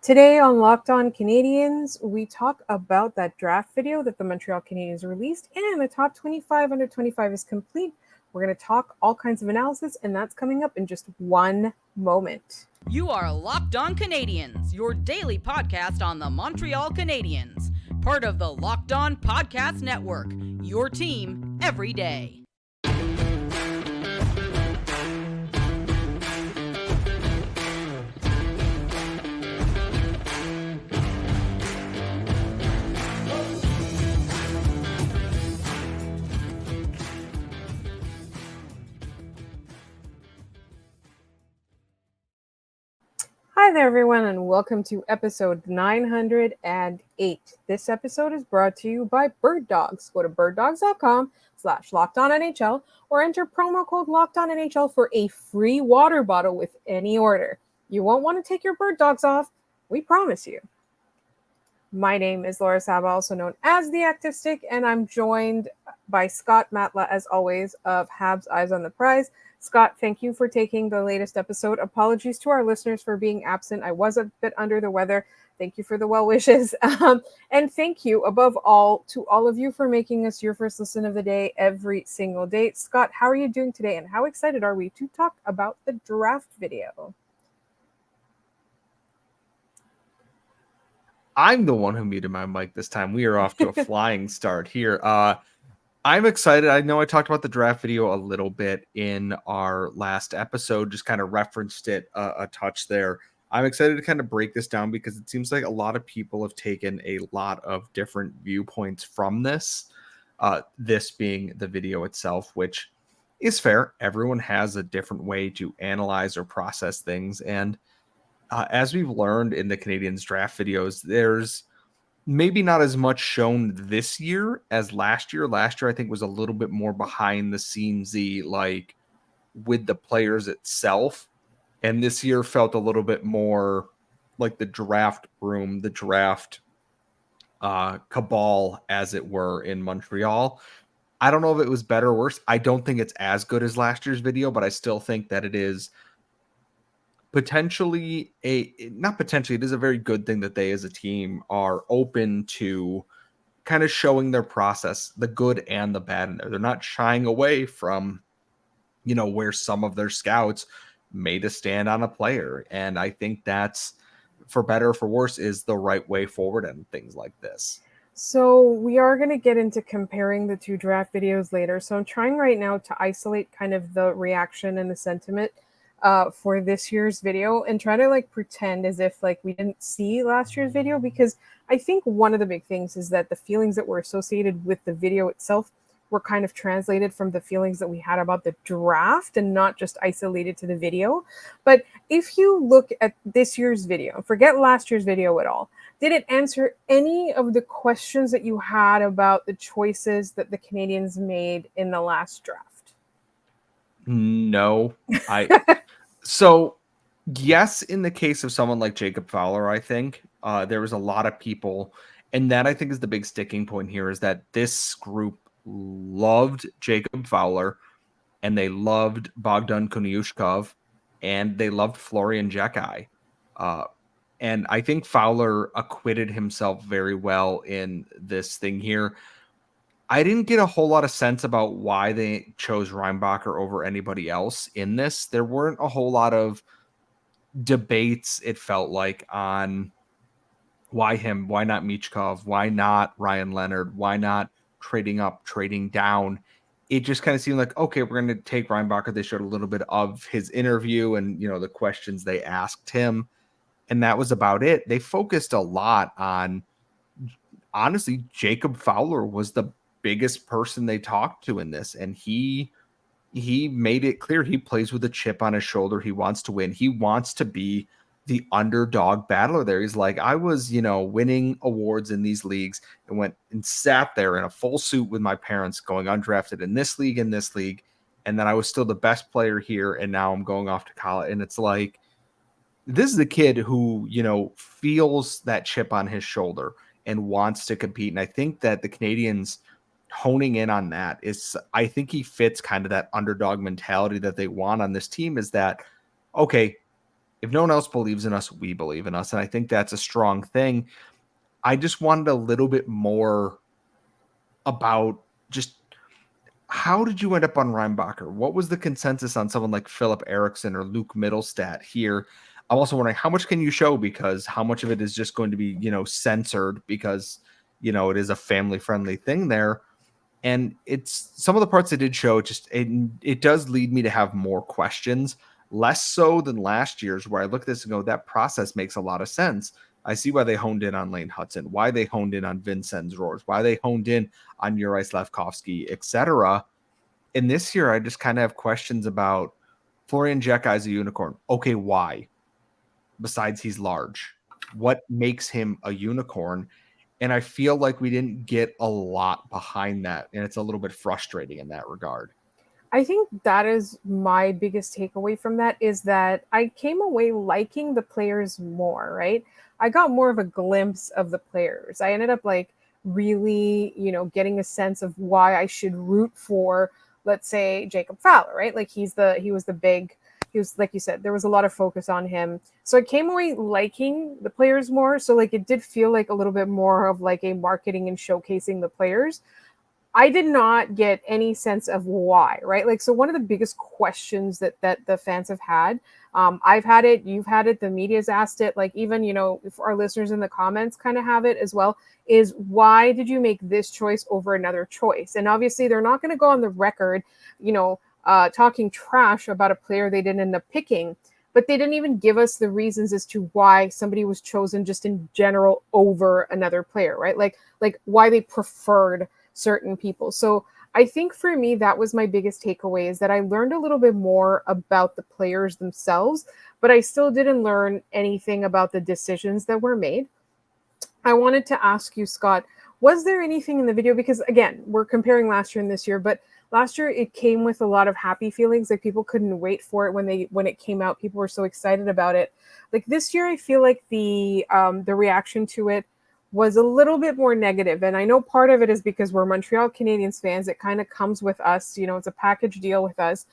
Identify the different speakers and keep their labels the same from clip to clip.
Speaker 1: Today on Locked On Canadiens, we talk about that draft video that the Montreal Canadiens released, and the top 25 under 25 is complete. We're going to talk all kinds of analysis, and that's coming up in just one moment.
Speaker 2: You are Locked On Canadiens, your daily podcast on the Montreal Canadiens, part of the Locked On Podcast Network, your team every day.
Speaker 1: Hi there, everyone, and welcome to episode 908. This episode is brought to you by Birddogs. Go to birddogs.com/LockedOnNHL or enter promo code LockedOnNHL for a free water bottle with any order. You won't want to take your bird dogs off, we promise you. My name is Laura Saba, also known as The Active Stick, and I'm joined by Scott Matla, as always, of Habs Eyes on the Prize. Scott, thank you for taking the latest episode. Apologies to our listeners for being absent. I was a bit under the weather. Thank you for the well wishes. And thank you, above all, to all of you for making us your first listen of the day every single day. Scott, how are you doing today, and how excited are we to talk about the draft video?
Speaker 3: I'm the one who muted my mic this time. We are off to a flying start here. I'm excited. I know I talked about the draft video a little bit in our last episode, just kind of referenced it a touch there. I'm excited to kind of break this down because it seems like a lot of people have taken a lot of different viewpoints from this, this being the video itself, which is fair. Everyone has a different way to analyze or process things. And as we've learned in the Canadiens draft videos, there's maybe not as much shown this year as last year. Last year, I think, was a little bit more behind the scenesy, like with the players itself. And this year felt a little bit more like the draft room, the draft cabal, as it were, in Montreal. I don't know if it was better or worse. I don't think it's as good as last year's video, but I still think that it is potentially it is a very good thing that they as a team are open to kind of showing their process, the good and the bad in there. They're not shying away from, where some of their scouts made a stand on a player. And I think that's, for better or for worse, is the right way forward in things like this.
Speaker 1: So we are going to get into comparing the two draft videos later. So I'm trying right now to isolate kind of the reaction and the sentiment for this year's video and try to pretend as if we didn't see last year's video, because I think one of the big things is that the feelings that were associated with the video itself were kind of translated from the feelings that we had about the draft and not just isolated to the video. But if you look at this year's video, forget last year's video at all, did it answer any of the questions that you had about the choices that the Canadiens made in the last draft?
Speaker 3: No, so yes, in the case of someone like Jacob Fowler, I think there was a lot of people, and that I think is the big sticking point here, is that this group loved Jacob Fowler, and they loved Bogdan Konyushkov, and they loved Florian Jekai. And I think Fowler acquitted himself very well in this thing here. I didn't get a whole lot of sense about why they chose Reinbacher over anybody else in this. There weren't a whole lot of debates, it felt like, on why him, why not Michkov, why not Ryan Leonard, why not trading up, trading down. It just kind of seemed like, okay, we're going to take Reinbacher. They showed a little bit of his interview and, the questions they asked him, and that was about it. They focused a lot on, honestly, Jacob Fowler was the biggest person they talked to in this, and he made it clear he plays with a chip on his shoulder. He wants to win. He wants to be the underdog battler there. He's like, I was, winning awards in these leagues and went and sat there in a full suit with my parents going undrafted in this league, and then I was still the best player here, and now I'm going off to college. And it's like, this is the kid who, feels that chip on his shoulder and wants to compete. And I think that the Canadiens honing in on that is, I think he fits kind of that underdog mentality that they want on this team, is that, okay, If no one else believes in us, we believe in us. And I think that's a strong thing. I just wanted a little bit more about just how did you end up on Reinbacher? What was the consensus on someone like Philip Eriksson or Luke Mittelstadt here? I'm also wondering how much can you show, because how much of it is just going to be, censored because, it is a family friendly thing there. And it's some of the parts I did show, it does lead me to have more questions, less so than last year's, where I look at this and go, that process makes a lot of sense. I see why they honed in on Lane Hudson, why they honed in on Vincenz Roars, why they honed in on Juraj Slafkovsky, etc. And this year, I just kind of have questions about Florian Jekka as a unicorn. Okay, why? Besides he's large. What makes him a unicorn? And I feel like we didn't get a lot behind that. And it's a little bit frustrating in that regard.
Speaker 1: I think that is my biggest takeaway from that, is that I came away liking the players more, right? I got more of a glimpse of the players. I ended up like really, getting a sense of why I should root for, let's say, Jacob Fowler, right? Like he was, like you said, there was a lot of focus on him. So I came away liking the players more. So like it did feel like a little bit more of like a marketing and showcasing the players. I did not get any sense of why, right? Like, so one of the biggest questions that the fans have had, I've had it, you've had it, the media's asked it, like even, if our listeners in the comments kind of have it as well, is why did you make this choice over another choice? And obviously they're not going to go on the record, talking trash about a player they didn't end up picking, but they didn't even give us the reasons as to why somebody was chosen just in general over another player, right? Like why they preferred certain people. So I think for me, that was my biggest takeaway, is that I learned a little bit more about the players themselves, but I still didn't learn anything about the decisions that were made. I wanted to ask you, Scott, was there anything in the video? Because again, we're comparing last year and this year, but last year it came with a lot of happy feelings. Like people couldn't wait for it when it came out. People were so excited about it. Like this year, I feel like the reaction to it was a little bit more negative. And I know part of it is because we're Montreal Canadiens fans. It kind of comes with us, it's a package deal with us.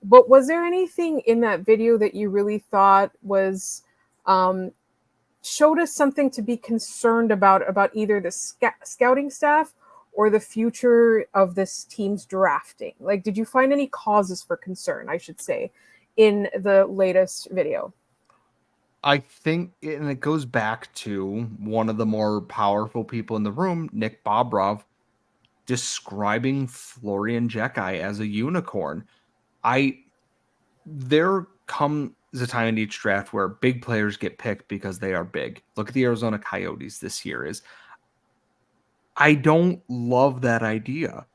Speaker 1: But was there anything in that video that you really thought was showed us something to be concerned about either the scouting staff or the future of this team's drafting? Like, did you find any causes for concern, I should say, in the latest video?
Speaker 3: I think, and it goes back to one of the more powerful people in the room, Nick Bobrov, describing Florian Jekka as a unicorn. There comes a time in each draft where big players get picked because they are big. Look at the Arizona Coyotes this year. I don't love that idea,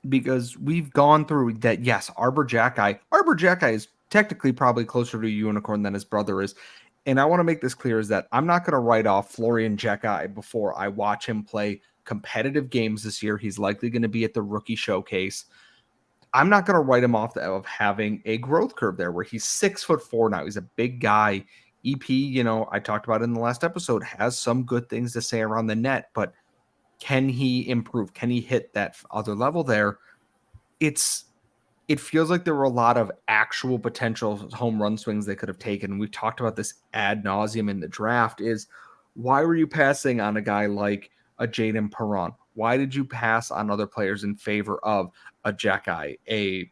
Speaker 3: because we've gone through that. Yes, Arbor Jekka is technically probably closer to a unicorn than his brother is. And I want to make this clear, is that I'm not going to write off Florian Jekka before I watch him play competitive games this year. He's likely going to be at the rookie showcase. I'm not going to write him off of having a growth curve there, where he's 6'4" now. He's a big guy. EP, I talked about it in the last episode, has some good things to say around the net, but can he improve? Can he hit that other level there? It feels like there were a lot of actual potential home run swings they could have taken. We've talked about this ad nauseum in the draft, is why were you passing on a guy like a Jaden Perron? Why did you pass on other players in favor of a Jekka, a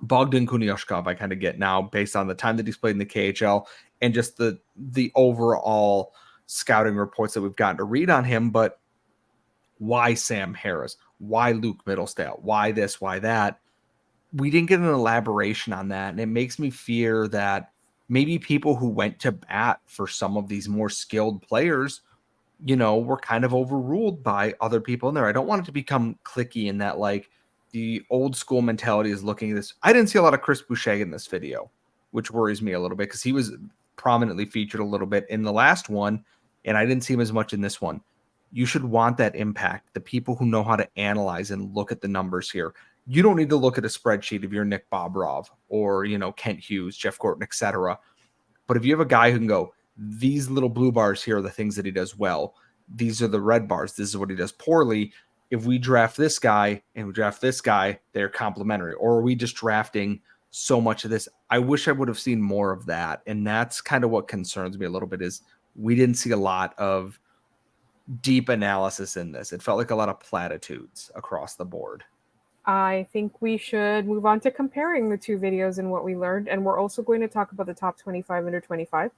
Speaker 3: Bogdan Kunioshkov? I kind of get now, based on the time that he's played in the KHL and just the overall scouting reports that we've gotten to read on him. But why Sam Harris? Why Luke Mittelstadt? Why this? Why that? We didn't get an elaboration on that. And it makes me fear that maybe people who went to bat for some of these more skilled players, were kind of overruled by other people in there. I don't want it to become cliquey in that, like, the old school mentality is looking at this. I didn't see a lot of Chris Boucher in this video, which worries me a little bit, because he was prominently featured a little bit in the last one, and I didn't see him as much in this one. You should want that impact. The people who know how to analyze and look at the numbers here. You don't need to look at a spreadsheet if you're Nick Bobrov or, Kent Hughes, Jeff Gorton, etc. But if you have a guy who can go, these little blue bars here are the things that he does well, these are the red bars, this is what he does poorly. If we draft this guy and we draft this guy, they're complementary. Or are we just drafting so much of this. I wish I would have seen more of that. And that's kind of what concerns me a little bit is we didn't see a lot of deep analysis in this. It felt like a lot of platitudes across the board.
Speaker 1: I think we should move on to comparing the two videos and what we learned. And we're also going to talk about the top 25 under 25.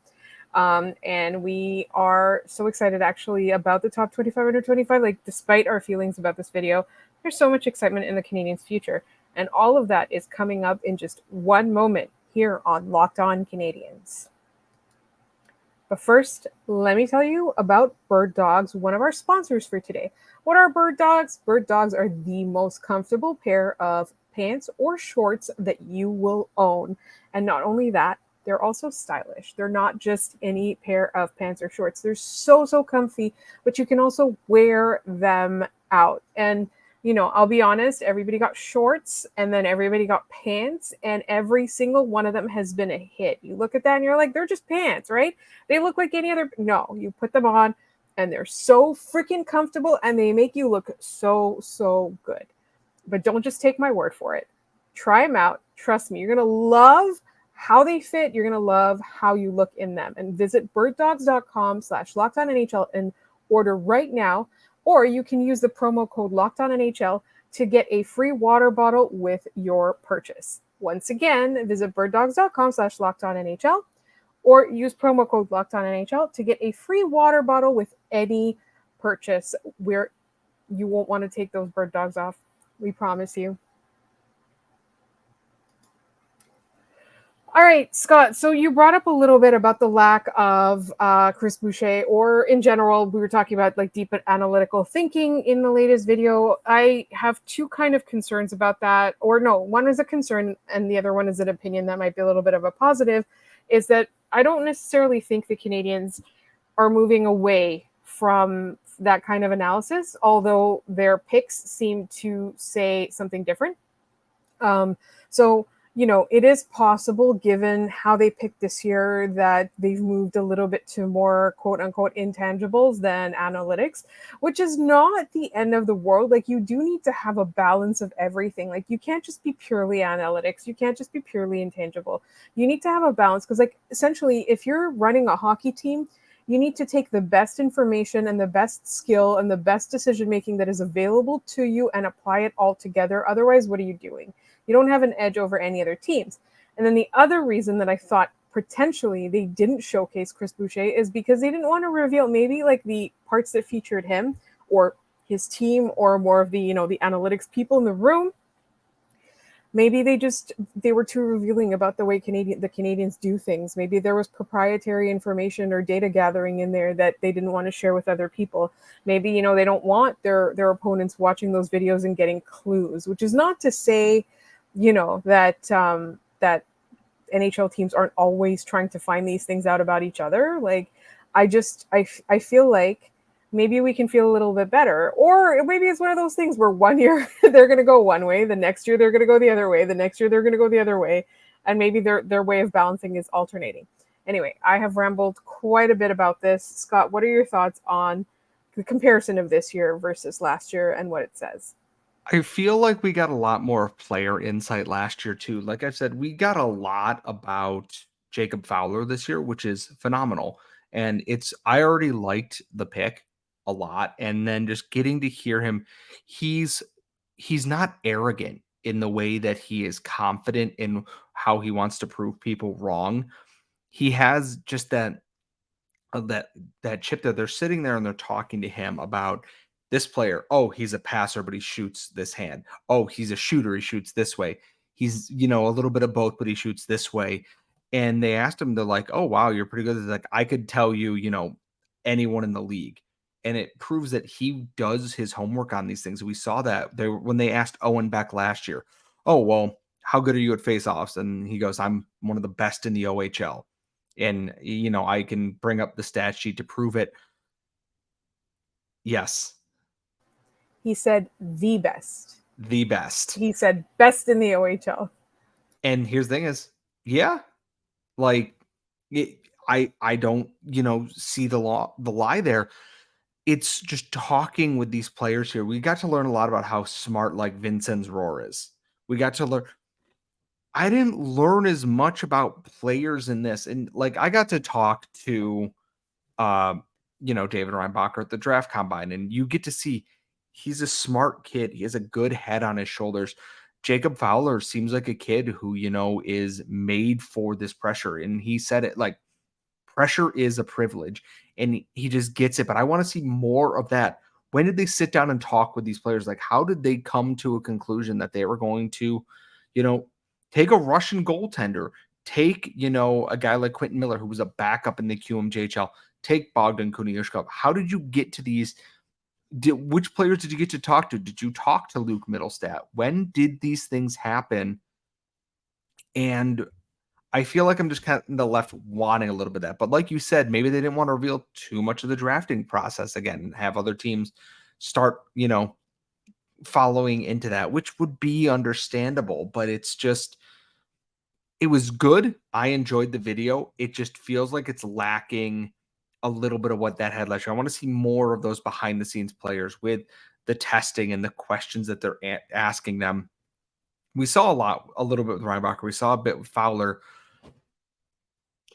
Speaker 1: And we are so excited actually about the top 25 under 25. Like, despite our feelings about this video, there's so much excitement in the Canadiens' future. And all of that is coming up in just one moment here on Locked On Canadiens. But first, let me tell you about Birddogs, one of our sponsors for today. What are Birddogs? Birddogs are the most comfortable pair of pants or shorts that you will own. And not only that, they're also stylish. They're not just any pair of pants or shorts. They're so comfy, but you can also wear them out. And I'll be honest, everybody got shorts and then everybody got pants, and every single one of them has been a hit. You look at that and you're like, they're just pants, right? They look like any other. No, you put them on and they're so freaking comfortable and they make you look so good. But don't just take my word for it. Try them out. Trust me, you're going to love how they fit. You're going to love how you look in them. And visit birddogs.com/LockedOnNHL and order right now. Or you can use the promo code LockedOnNHL to get a free water bottle with your purchase. Once again, visit birddogs.com/LockedOnNHL or use promo code LockedOnNHL to get a free water bottle with any purchase, where you won't want to take those bird dogs off. We promise you. All right, Scott, so you brought up a little bit about the lack of Chris Boucher, or in general, we were talking about like deep analytical thinking in the latest video. I have two kind of concerns about that, or no, one is a concern and the other one is an opinion that might be a little bit of a positive, is that I don't necessarily think the Canadiens are moving away from that kind of analysis, although their picks seem to say something different. So it is possible, given how they picked this year, that they've moved a little bit to more quote unquote intangibles than analytics, which is not the end of the world. Like, you do need to have a balance of everything. Like, you can't just be purely analytics. You can't just be purely intangible. You need to have a balance because, like, essentially, if you're running a hockey team, you need to take the best information and the best skill and the best decision making that is available to you and apply it all together. Otherwise, what are you doing? You don't have an edge over any other teams. And then the other reason that I thought potentially they didn't showcase Chris Boucher is because they didn't want to reveal maybe like the parts that featured him or his team or more of the, the analytics people in the room. Maybe they were too revealing about the way the Canadiens do things. Maybe there was proprietary information or data gathering in there that they didn't want to share with other people. Maybe, they don't want their opponents watching those videos and getting clues, which is not to say, that NHL teams aren't always trying to find these things out about each other. Like, I feel like maybe we can feel a little bit better. Or maybe it's one of those things where one year they're going to go one way, the next year they're going to go the other way, the next year they're going to go the other way, and maybe their way of balancing is alternating. Anyway, I have rambled quite a bit about this. Scott, what are your thoughts on the comparison of this year versus last year and what it says?
Speaker 3: I feel like we got a lot more player insight last year too. Like I said, we got a lot about Jacob Fowler this year, which is phenomenal. And I already liked the pick a lot. And then just getting to hear him, he's not arrogant in the way that he is confident in how he wants to prove people wrong. He has just that chip that they're sitting there and they're talking to him about this player. Oh, he's a passer, but he shoots this hand. Oh, he's a shooter. He shoots this way. He's, a little bit of both, but he shoots this way. And they asked him, they're like, oh, wow, you're pretty good. They're like, I could tell you, anyone in the league. And it proves that he does his homework on these things. We saw that when they asked Owen Beck last year, oh, well, how good are you at faceoffs? And he goes, I'm one of the best in the OHL. And, I can bring up the stat sheet to prove it. Yes.
Speaker 1: He said the best.
Speaker 3: The best.
Speaker 1: He said best in the OHL.
Speaker 3: And here's the thing is, yeah, like I don't, see the lie there. It's just talking with these players here. We got to learn a lot about how smart like Vincenz Rohr is. We got to learn. I didn't learn as much about players in this. And like, I got to talk to, David Reinbacher at the draft combine, and you get to see he's a smart kid. He has a good head on his shoulders. Jacob Fowler seems like a kid who, is made for this pressure. And he said it like, pressure is a privilege, and he just gets it. But I want to see more of that. When did they sit down and talk with these players? Like, how did they come to a conclusion that they were going to, you know, take a Russian goaltender, take, a guy like Quentin Miller, who was a backup in the QMJHL, take Bogdan Kuniushkov? How did you get to these? Which players did you get to talk to? Did you talk to Luke Middlestat? When did these things happen? And I feel like I'm just kind of left wanting a little bit of that. But like you said, maybe they didn't want to reveal too much of the drafting process again and have other teams start, following into that, which would be understandable. But it's just, it was good. I enjoyed the video. It just feels like it's lacking a little bit of what that had last year. I want to see more of those behind the scenes players with the testing and the questions that they're asking them. We saw a little bit with Reinbacher. We saw a bit with Fowler.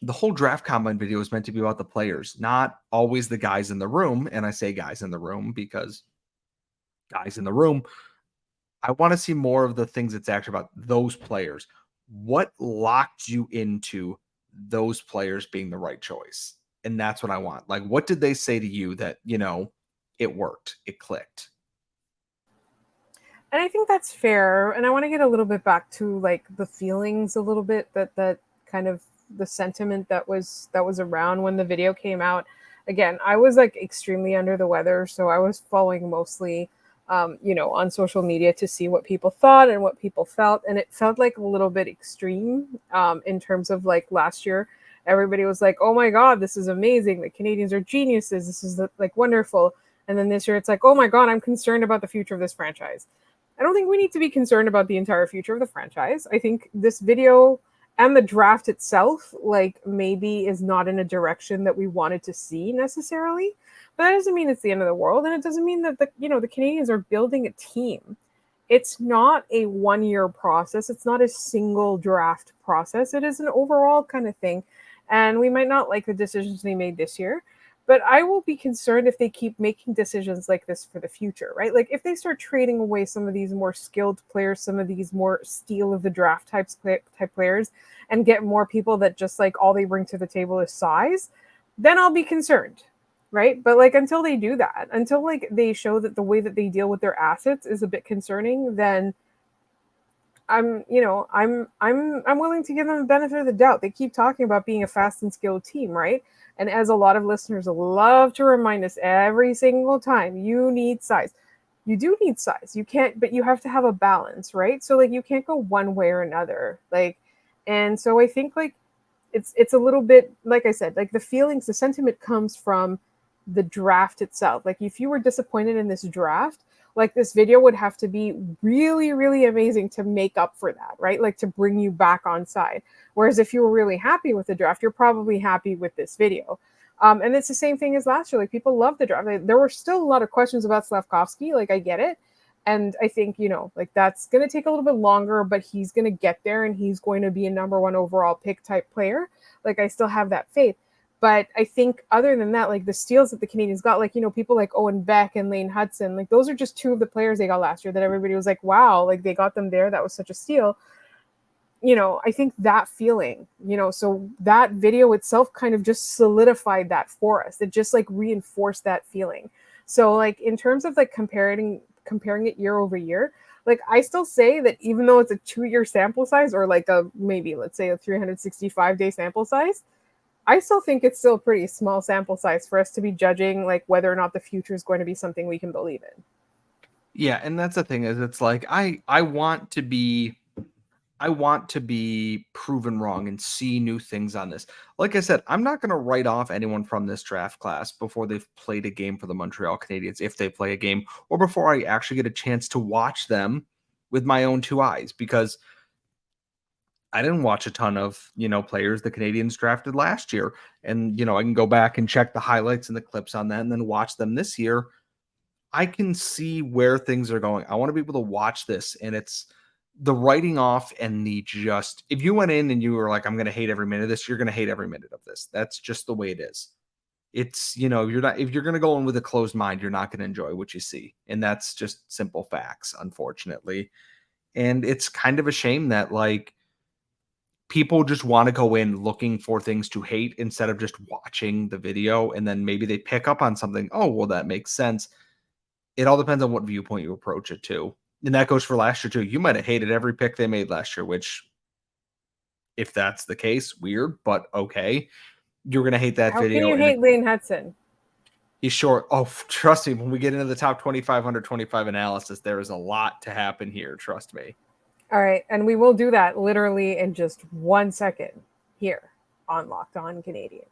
Speaker 3: The whole draft combine video is meant to be about the players, not always the guys in the room. And I say guys in the room because guys in the room, I want to see more of the things it's actually about those players. What locked you into those players being the right choice? And that's what I want. Like, what did they say to you that, it worked, it clicked?
Speaker 1: And I think that's fair. And I want to get a little bit back to like the feelings a little bit, that kind of the sentiment that was around when the video came out. Again, I was like extremely under the weather, so I was following mostly on social media to see what people thought and what people felt. And it felt like a little bit extreme in terms of like last year. Everybody was like, oh my God, this is amazing. The Canadians are geniuses. This is like wonderful. And then this year it's like, oh my God, I'm concerned about the future of this franchise. I don't think we need to be concerned about the entire future of the franchise. I think this video and the draft itself, like maybe is not in a direction that we wanted to see necessarily. But that doesn't mean it's the end of the world. And it doesn't mean that the Canadians are building a team. It's not a 1-year process. It's not a single draft process. It is an overall kind of thing. And we might not like the decisions they made this year, but I will be concerned if they keep making decisions like this for the future, right? Like if they start trading away some of these more skilled players, some of these more steal of the draft type players, and get more people that just like all they bring to the table is size, then I'll be concerned, right? But like until they do that, until like they show that the way that they deal with their assets is a bit concerning, then I'm willing to give them the benefit of the doubt. They keep talking about being a fast and skilled team, right? And as a lot of listeners love to remind us every single time, you need size. You do need size. You can't, but you have to have a balance, right? So like you can't go one way or another. Like, and so I think like it's a little bit, like I said, like the feelings, the sentiment comes from the draft itself. Like if you were disappointed in this draft, like this video would have to be really, really amazing to make up for that, right? Like to bring you back on side. Whereas if you were really happy with the draft, you're probably happy with this video. And it's the same thing as last year. Like people love the draft. There were still a lot of questions about Slavkovsky. Like I get it. And I think, like that's going to take a little bit longer, but he's going to get there and he's going to be a number 1 overall pick type player. Like I still have that faith. But I think other than that, like the steals that the Canadians got, like, people like Owen Beck and Lane Hudson, like those are just 2 of the players they got last year that everybody was like, wow, like they got them there. That was such a steal. I think that feeling, so that video itself kind of just solidified that for us. It just like reinforced that feeling. So like in terms of like comparing it year over year, like I still say that even though it's a 2-year sample size or like maybe let's say a 365-day sample size, I still think it's still a pretty small sample size for us to be judging like whether or not the future is going to be something we can believe in.
Speaker 3: Yeah, and that's the thing is it's like I want to be proven wrong and see new things on this. Like I said, I'm not going to write off anyone from this draft class before they've played a game for the Montreal Canadiens, if they play a game, or before I actually get a chance to watch them with my own 2 eyes, because I didn't watch a ton of, players the Canadians drafted last year. And, I can go back and check the highlights and the clips on that and then watch them this year. I can see where things are going. I want to be able to watch this, and it's the writing off and the just, if you went in and you were like, I'm going to hate every minute of this, you're going to hate every minute of this. That's just the way it is. It's, you're not, if you're going to go in with a closed mind, you're not going to enjoy what you see. And that's just simple facts, unfortunately. And it's kind of a shame that like people just want to go in looking for things to hate instead of just watching the video. And then maybe they pick up on something. Oh, well, that makes sense. It all depends on what viewpoint you approach it to. And that goes for last year too. You might have hated every pick they made last year, which if that's the case, weird, but okay. You're going to hate that
Speaker 1: How
Speaker 3: video.
Speaker 1: can you hate Lane Hudson?
Speaker 3: He's short. Oh, trust me, when we get into the top 25 analysis, there is a lot to happen here. Trust me.
Speaker 1: All right. And we will do that literally in just 1 second here on Locked On Canadiens.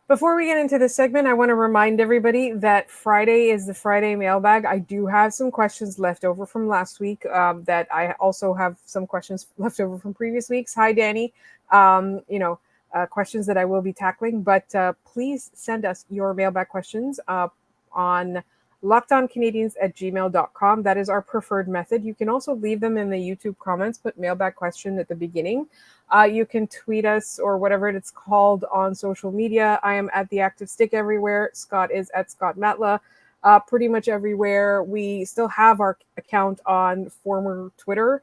Speaker 1: Before we get into this segment, I want to remind everybody that Friday is the Friday mailbag. I do have some questions left over from last week that I also have some questions left over from previous weeks. Hi, Danny. Questions that I will be tackling, but please send us your mailbag questions on lockedoncanadiens@gmail.com. That is our preferred method. You can also leave them in the YouTube comments, put mailbag question at the beginning. You can tweet us or whatever it's called on social media. I am at The Active Stick everywhere. Scott is at Scott Matla, pretty much everywhere. We still have our account on former Twitter.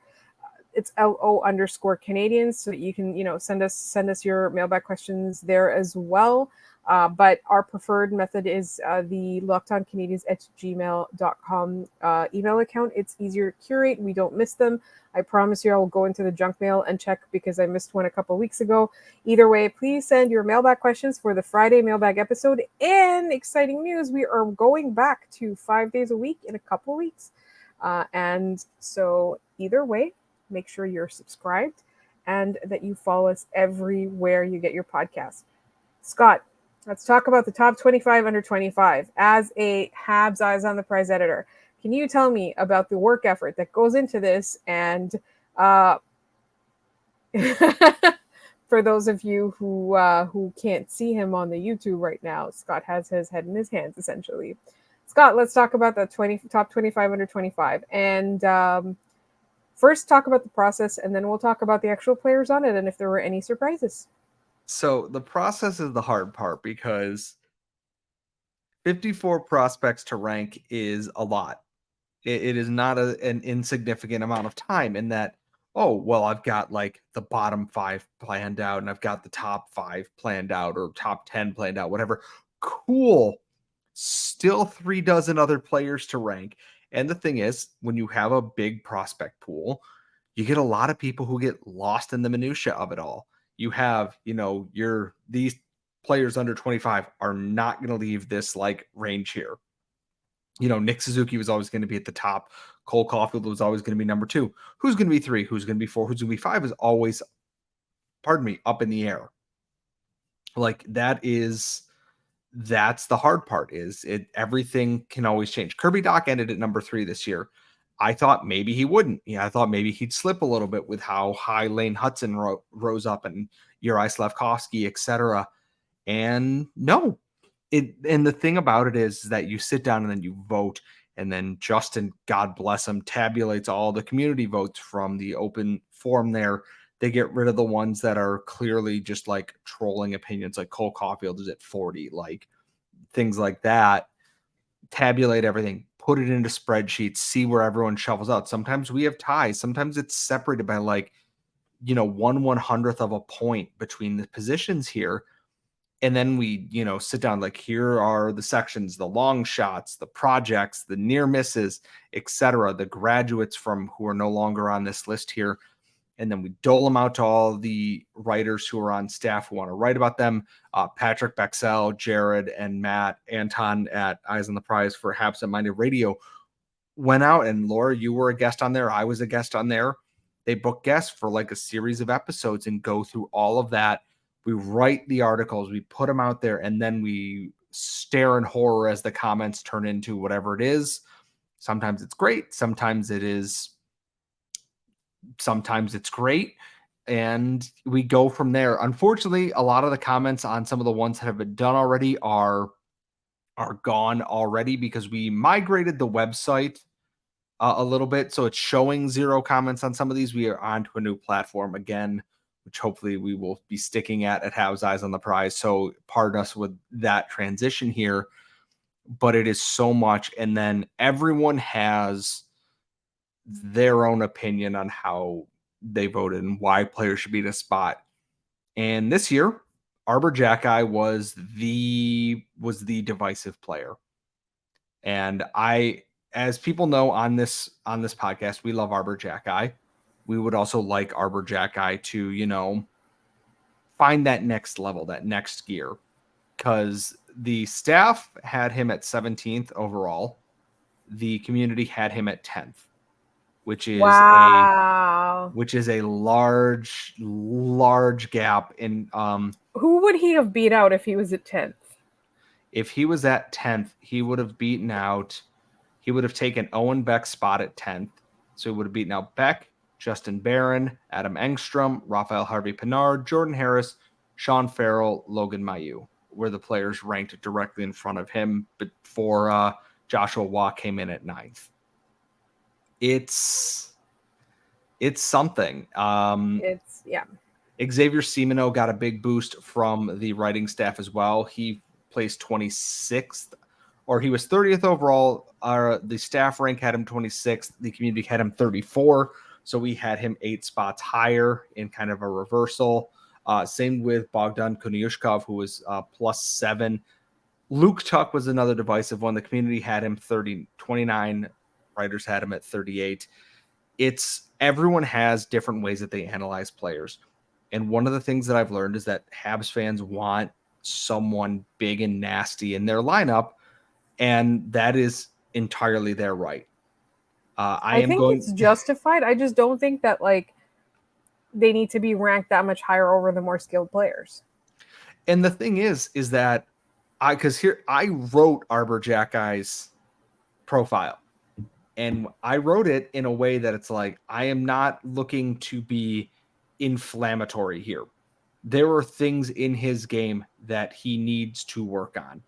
Speaker 1: It's LO_Canadiens, so you can, send us your mailbag questions there as well. But our preferred method is the lockedoncanadiens@gmail.com email account. It's easier to curate. We don't miss them. I promise you I will go into the junk mail and check because I missed one a couple weeks ago. Either way, please send your mailbag questions for the Friday mailbag episode. And exciting news, we are going back to 5 days a week in a couple weeks. And so either way, make sure you're subscribed and that you follow us everywhere you get your podcast. Scott, let's talk about the top 25 under 25. As a Habs Eyes on the Prize editor, can you tell me about the work effort that goes into this? And for those of you who can't see him on the YouTube right now, Scott has his head in his hands, essentially. Scott, let's talk about the top 25 under 25. And first, talk about the process, and then we'll talk about the actual players on it and if there were any surprises.
Speaker 3: So the process is the hard part because 54 prospects to rank is a lot. It is not an insignificant amount of time in that, oh, well, I've got like the bottom 5 planned out and I've got the top 5 planned out or top 10 planned out, whatever. Cool. Still 3 dozen other players to rank. And the thing is, when you have a big prospect pool, you get a lot of people who get lost in the minutia of it all. You have, these players under 25 are not going to leave this like range here. Nick Suzuki was always going to be at the top. Cole Caulfield was always going to be number 2. Who's going to be 3? Who's going to be 4? Who's going to be 5 is always, up in the air. Like that's the hard part is everything can always change. Kirby Dach ended at number 3 this year. I thought maybe he wouldn't. I thought maybe he'd slip a little bit with how high Lane Hudson rose up and Uri Slafkovsky, etc. And no, and the thing about it is that you sit down and then you vote, and then Justin, God bless him, tabulates all the community votes from the open forum there. They get rid of the ones that are clearly just like trolling opinions, like Cole Caulfield is at 40, like things like that. Tabulate everything, put it into spreadsheets, see where everyone shovels out. Sometimes we have ties. Sometimes it's separated by like, 1/100th of a point between the positions here. And then we, sit down, like here are the sections, the long shots, the projects, the near misses, etc., the graduates from who are no longer on this list here. And then we dole them out to all the writers who are on staff who want to write about them. Patrick Bexell, Jared, and Matt Anton at Eyes on the Prize for Habs Minded Radio went out, and Laura, you were a guest on there. I was a guest on there. They book guests for like a series of episodes and go through all of that. We write the articles, we put them out there, and then we stare in horror as the comments turn into whatever it is. Sometimes it's great. Sometimes it's great. And we go from there. Unfortunately, a lot of the comments on some of the ones that have been done already are are gone already because we migrated the website a little bit. So it's showing 0 comments on some of these. We are onto a new platform again, which hopefully we will be sticking at Habs Eyes on the Prize. So pardon us with that transition here, but it is so much. And then everyone has their own opinion on how they voted and why players should be in a spot. And this year, Arbor Jacki was the divisive player. And as people know on this podcast, we love Arbor Jacki. We would also like Arbor Jacki to, find that next level, that next gear. Because the staff had him at 17th overall. The community had him at 10th, which is a large gap in
Speaker 1: who would he have beat out if he was at 10th?
Speaker 3: If he was at 10th, he would have taken Owen Beck's spot at 10th. So he would have beaten out Beck, Justin Barron, Adam Engstrom, Raphael Harvey-Pinard, Jordan Harris, Sean Farrell, Logan Mailloux were the players ranked directly in front of him before Joshua Waugh came in at 9th. It's something. Xavier Simoneau got a big boost from the writing staff as well. He placed 26th, or he was 30th overall. The staff rank had him 26th. The community had him 34. So we had him 8 spots higher in kind of a reversal. Same with Bogdan Kuniushkov, who was +7. Luke Tuck was another divisive one. The community had him 29. Writers had him at 38. Everyone has different ways that they analyze players. And one of the things that I've learned is that Habs fans want someone big and nasty in their lineup, and that is entirely their right.
Speaker 1: I think it's justified. I just don't think that they need to be ranked that much higher over the more skilled players.
Speaker 3: And the thing is that I wrote Arbor Jacki's profile, and I wrote it in a way that it's like, I am not looking to be inflammatory here. There are things in his game that he needs to work on.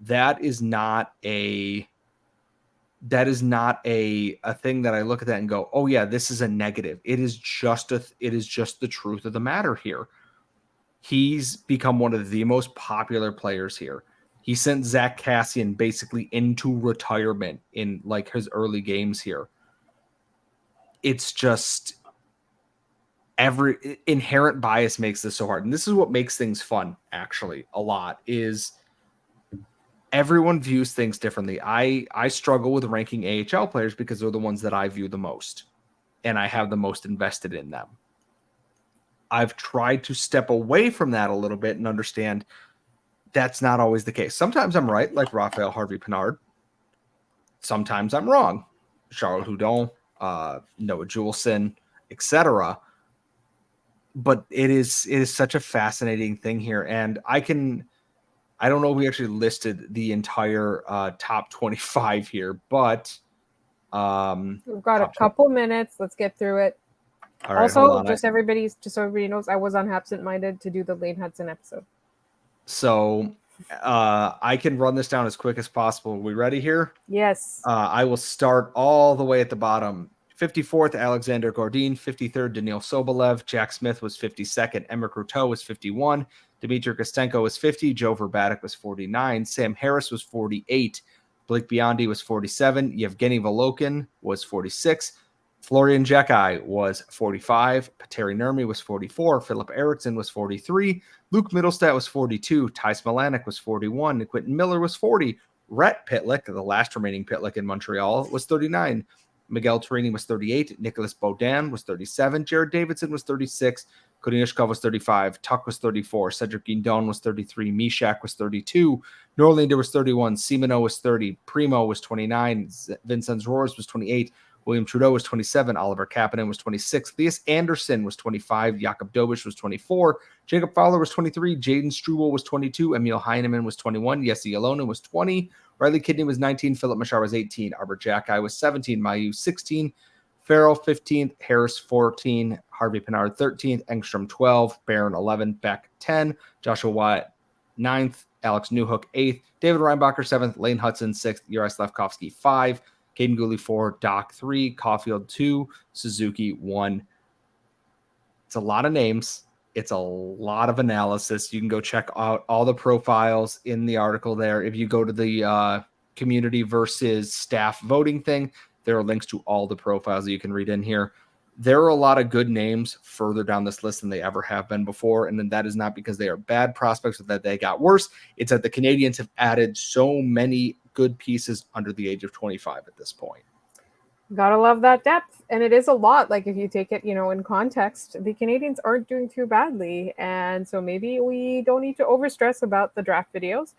Speaker 3: That is not a thing that I look at that and go, oh yeah, this is a negative. It is just the truth of the matter here. He's become one of the most popular players here. He sent Zach Kassian basically into retirement in his early games here. It's just every inherent bias makes this so hard. And this is what makes things fun, actually, a lot, is everyone views things differently. I struggle with ranking AHL players because they're the ones that I view the most, and I have the most invested in them. I've tried to step away from that a little bit and understand that's not always the case. Sometimes I'm right, like Raphael Harvey-Pinard. Sometimes I'm wrong. Charles Hudon, Noah Juleson, etc. But it is such a fascinating thing here. And I don't know if we actually listed the entire top 25 here, but
Speaker 1: we've got a couple minutes. Let's get through it. All right, also, just so everybody knows, I was on Absent Minded to do the Lane Hudson episode.
Speaker 3: So I can run this down as quick as possible. Are we ready here?
Speaker 1: Yes.
Speaker 3: I will start all the way at the bottom. 54th, Alexander Gordin. 53rd, Daniil Sobolev. Jack Smith was 52nd. Emmer Croteau was 51. Dmitry Kostenko was 50. Joe Verbatic was 49. Sam Harris was 48. Blake Biondi was 47. Yevgeny Volokin was 46. Florian Jacki was 45. Petteri Nurmi was 44. Philip Eriksson was 43. Luke Middlestat was 42. Ty Smilanic was 41. Quentin Miller was 40. Rhett Pitlick, the last remaining Pitlick in Montreal, was 39. Miguel Torini was 38. Nicholas Baudin was 37. Jared Davidson was 36. Kuniushkov was 35. Tuck was 34. Cedric Guindon was 33. Mishak was 32. Norlinder was 31. Simoneau was 30. Primo was 29. Vincent Roars was 28. William Trudeau was 27. Oliver Kapanen was 26. Theus Anderson was 25. Jakob Dobish was 24. Jacob Fowler was 23. Jaden Struble was 22. Emil Heineman was 21. Jesse Alonen was 20. Riley Kidney was 19. Philip Machar was 18. Arbor Jacki was 17. Mailloux 16. Farrell 15th. Harris 14. Harvey-Pinard 13th. Engstrom 12. Barron 11. Beck 10. Joshua Wyatt 9th. Alex Newhook 8th, David Reinbacher 7th, Lane Hudson 6th, Uri Slafkovsky 5, Caden Gooley 4, Doc 3, Caulfield 2, Suzuki 1. It's a lot of names. It's a lot of analysis. You can go check out all the profiles in the article there. If you go to the community versus staff voting thing, there are links to all the profiles that you can read in here. There are a lot of good names further down this list than they ever have been before. And then that is not because they are bad prospects or that they got worse. It's that the Canadiens have added so many good pieces under the age of 25 at this point.
Speaker 1: Gotta love that depth. And it is a lot. Like if you take it, in context, the Canadiens aren't doing too badly. And so maybe we don't need to overstress about the draft videos.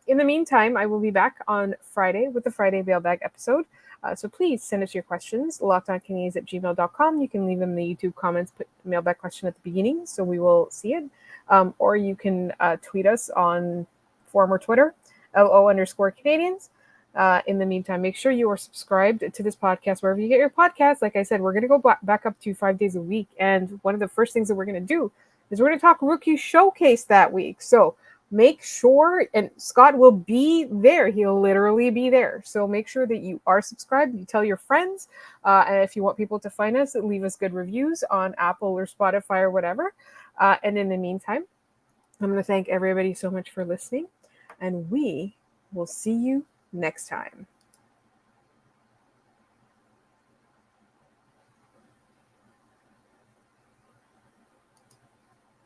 Speaker 1: In the meantime, I will be back on Friday with the Friday Mailbag episode. So please send us your questions, lockedoncanadiens@gmail.com. You can leave them in the YouTube comments, put the mailbag question at the beginning so we will see it. Or you can tweet us on forum or Twitter, LO_Canadiens. In the meantime, make sure you are subscribed to this podcast wherever you get your podcasts. Like I said, we're going to go back up to 5 days a week. And one of the first things that we're going to do is we're going to talk Rookie Showcase that week. So make sure, and Scott will be there. He'll literally be there. So make sure that you are subscribed. You tell your friends. And if you want people to find us, leave us good reviews on Apple or Spotify or whatever. And in the meantime, I'm going to thank everybody so much for listening. And we will see you next time.